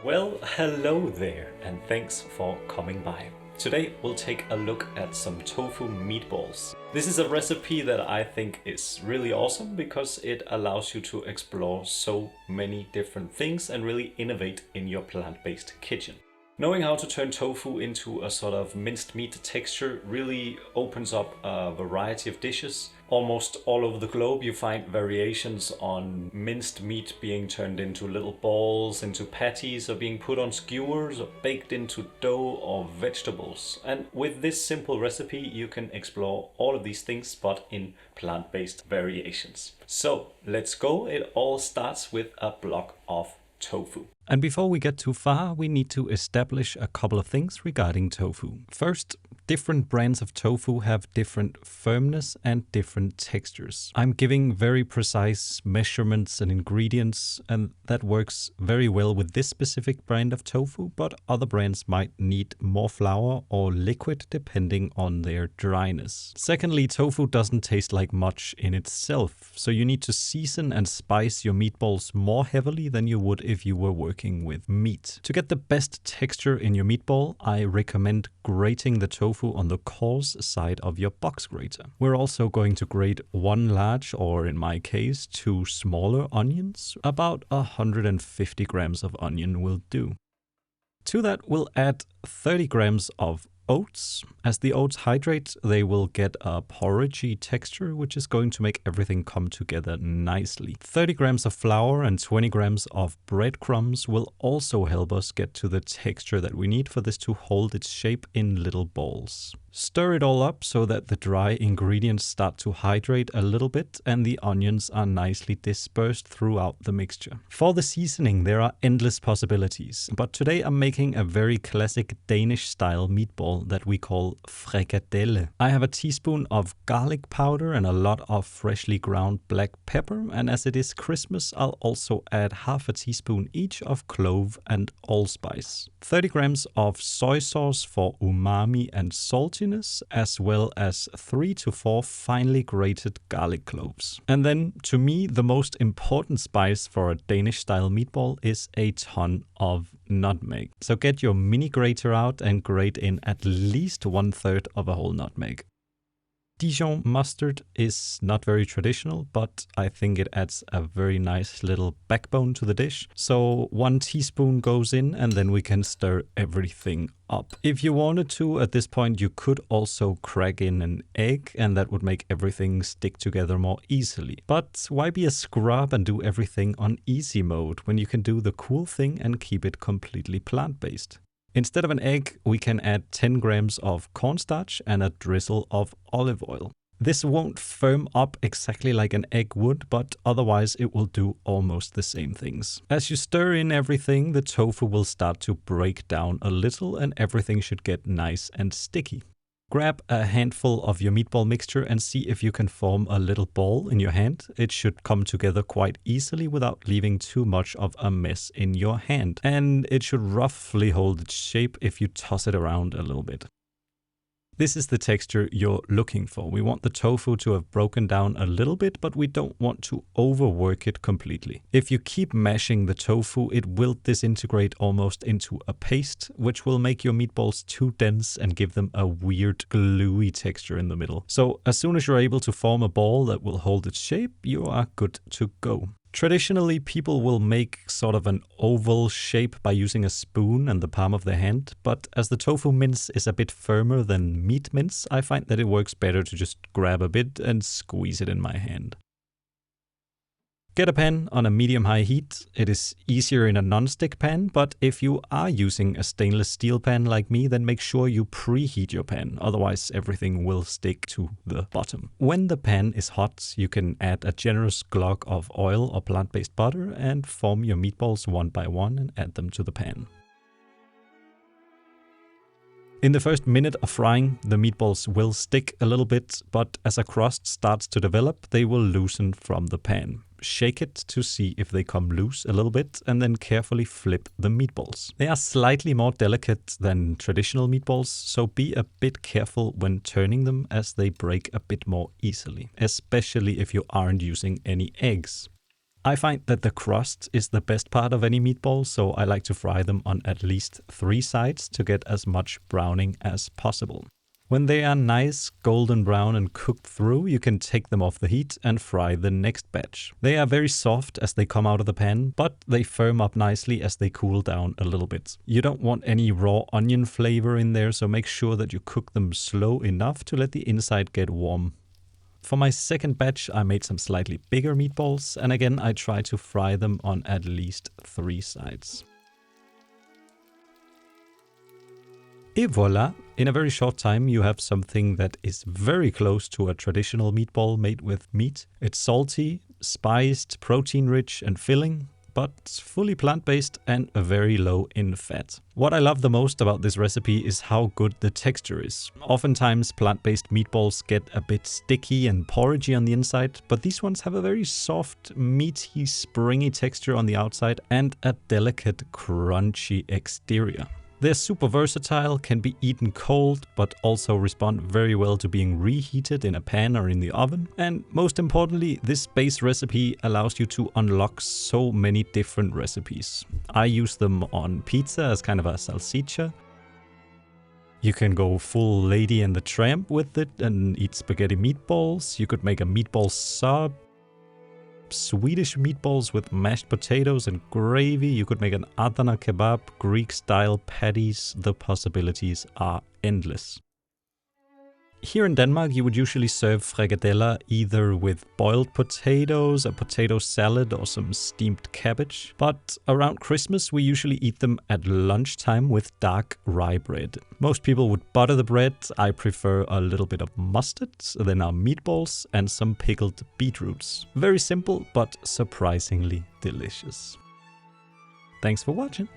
Well, hello there, and thanks for coming by. Today we'll take a look at some tofu meatballs. This is a recipe that I think is really awesome because it allows you to explore so many different things and really innovate in your plant-based kitchen. Knowing how to turn tofu into a sort of minced meat texture really opens up a variety of dishes. Almost all over the globe you find variations on minced meat being turned into little balls, into patties, or being put on skewers, or baked into dough or vegetables. And with this simple recipe you can explore all of these things but in plant-based variations. So let's go. It all starts with a block of tofu. And before we get too far, we need to establish a couple of things regarding tofu. First, different brands of tofu have different firmness and different textures. I'm giving very precise measurements and ingredients, and that works very well with this specific brand of tofu, but other brands might need more flour or liquid depending on their dryness. Secondly, tofu doesn't taste like much in itself, so you need to season and spice your meatballs more heavily than you would if you were working with meat. To get the best texture in your meatball, I recommend grating the tofu on the coarse side of your box grater. We're also going to grate one large, or in my case, two smaller onions. About 150 grams of onion will do. To that, we'll add 30 grams of oats. As the oats hydrate, they will get a porridgey texture, which is going to make everything come together nicely. 30 grams of flour and 20 grams of breadcrumbs will also help us get to the texture that we need for this to hold its shape in little balls. Stir it all up so that the dry ingredients start to hydrate a little bit and the onions are nicely dispersed throughout the mixture. For the seasoning, there are endless possibilities, but today I'm making a very classic Danish style meatball that we call Frikadeller. I have a teaspoon of garlic powder and a lot of freshly ground black pepper, and as it is Christmas, I'll also add half a teaspoon each of clove and allspice. 30 grams of soy sauce for umami and saltiness, as well as 3 to 4 finely grated garlic cloves. And then, to me, the most important spice for a Danish style meatball is a ton of nutmeg. So get your mini grater out and grate in at least 1/3 of a whole nutmeg. Dijon mustard is not very traditional, but I think it adds a very nice little backbone to the dish. So 1 teaspoon goes in and then we can stir everything up. If you wanted to, at this point, you could also crack in an egg and that would make everything stick together more easily. But why be a scrub and do everything on easy mode when you can do the cool thing and keep it completely plant-based? Instead of an egg, we can add 10 grams of cornstarch and a drizzle of olive oil. This won't firm up exactly like an egg would, but otherwise it will do almost the same things. As you stir in everything, the tofu will start to break down a little and everything should get nice and sticky. Grab a handful of your meatball mixture and see if you can form a little ball in your hand. It should come together quite easily without leaving too much of a mess in your hand. And it should roughly hold its shape if you toss it around a little bit. This is the texture you're looking for. We want the tofu to have broken down a little bit, but we don't want to overwork it completely. If you keep mashing the tofu, it will disintegrate almost into a paste, which will make your meatballs too dense and give them a weird gluey texture in the middle. So as soon as you're able to form a ball that will hold its shape, you are good to go. Traditionally, people will make sort of an oval shape by using a spoon and the palm of their hand, but as the tofu mince is a bit firmer than meat mince, I find that it works better to just grab a bit and squeeze it in my hand. Get a pan on a medium-high heat. It is easier in a non-stick pan, but if you are using a stainless steel pan like me, then make sure you preheat your pan, otherwise everything will stick to the bottom. When the pan is hot, you can add a generous glug of oil or plant-based butter and form your meatballs one by one and add them to the pan. In the first minute of frying, the meatballs will stick a little bit, but as a crust starts to develop, they will loosen from the pan. Shake it to see if they come loose a little bit, and then carefully flip the meatballs. They are slightly more delicate than traditional meatballs, so be a bit careful when turning them as they break a bit more easily, especially if you aren't using any eggs. I find that the crust is the best part of any meatball, so I like to fry them on at least 3 sides to get as much browning as possible. When they are nice golden brown and cooked through, you can take them off the heat and fry the next batch. They are very soft as they come out of the pan, but they firm up nicely as they cool down a little bit. You don't want any raw onion flavor in there, so make sure that you cook them slow enough to let the inside get warm. For my second batch, I made some slightly bigger meatballs, and again I try to fry them on at least 3 sides. Et voila! In a very short time you have something that is very close to a traditional meatball made with meat. It's salty, spiced, protein-rich and filling, but fully plant-based and very low in fat. What I love the most about this recipe is how good the texture is. Oftentimes plant-based meatballs get a bit sticky and porridgey on the inside, but these ones have a very soft, meaty, springy texture on the outside and a delicate, crunchy exterior. They're super versatile, can be eaten cold, but also respond very well to being reheated in a pan or in the oven. And most importantly, this base recipe allows you to unlock so many different recipes. I use them on pizza as kind of a salsiccia. You can go full Lady and the Tramp with it and eat spaghetti meatballs. You could make a meatball sub. Swedish meatballs with mashed potatoes and gravy. You could make an Adana kebab, Greek-style patties. The possibilities are endless. Here in Denmark, you would usually serve frikadeller either with boiled potatoes, a potato salad, or some steamed cabbage. But around Christmas, we usually eat them at lunchtime with dark rye bread. Most people would butter the bread. I prefer a little bit of mustard, then our meatballs, and some pickled beetroots. Very simple, but surprisingly delicious. Thanks for watching.